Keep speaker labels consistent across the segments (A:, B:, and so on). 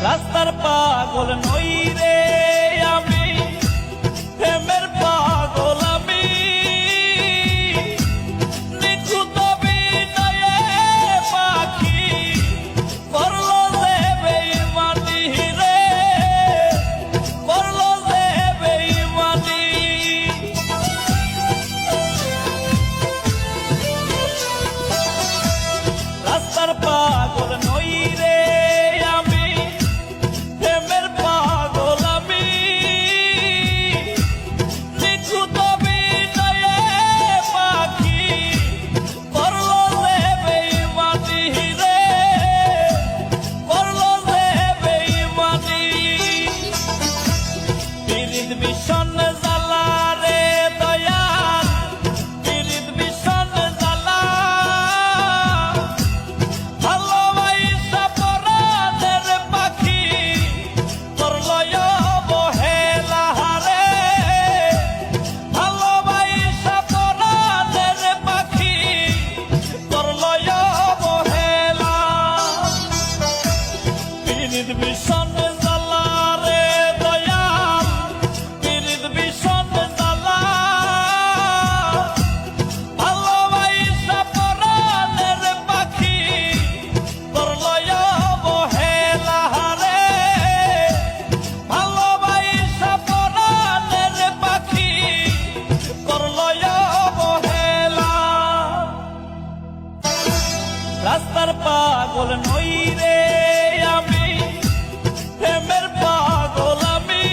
A: রাস্তার পাগল নই রে আমি, প্রেমের পাগল আমি। নিখুঁত বিনয়ে পাখি করলো যে বেঈমানি রে, করলো যে বেঈমানি। রাস্তার পাগল নই রে আমি, প্রেমের পাগল আমি। নিখুঁত বিনয়ে পাখি করলো যে বেঈমানি রে, করলো যে বেঈমানি। পীড়িত ভীষণ জ্বালা রে দয়াল, পীড়িত ভীষণ জ্বালা। ভালোবাসা পরাণের পাখি করলো অবহেলা রে, ভালোবাসা পরাণের পাখি করলো অবহেলা। পীড়িত ভীষণ জ্বালা রে দয়াল, পীড়িত ভীষণ জ্বালা। ভালোবাসা পরাণের পাখি করলো অবহেলা রে, ভালোবাসা পরাণের পাখি করলো অবহেলা। রাস্তার পাগল নই রে আমি, প্রেমের পাগল আমি।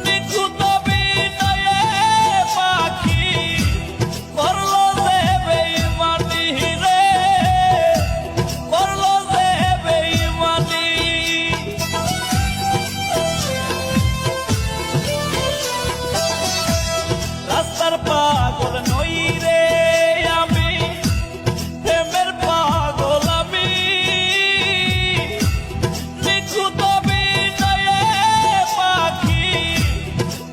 A: নিখুঁত বিনয়ে পাখি করলো যে বেঈমানি রে, করলো যে বেঈমানি। রাস্তার পাগল নই রে আমি, প্রেমের পাগল আমি। নিখুঁত বিনয়ে পাখি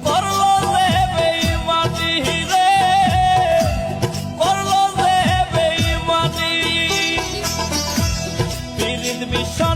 A: করলো যে বেঈমানি রে, করলো যে বেঈমানি। পীড়িত ভীষণ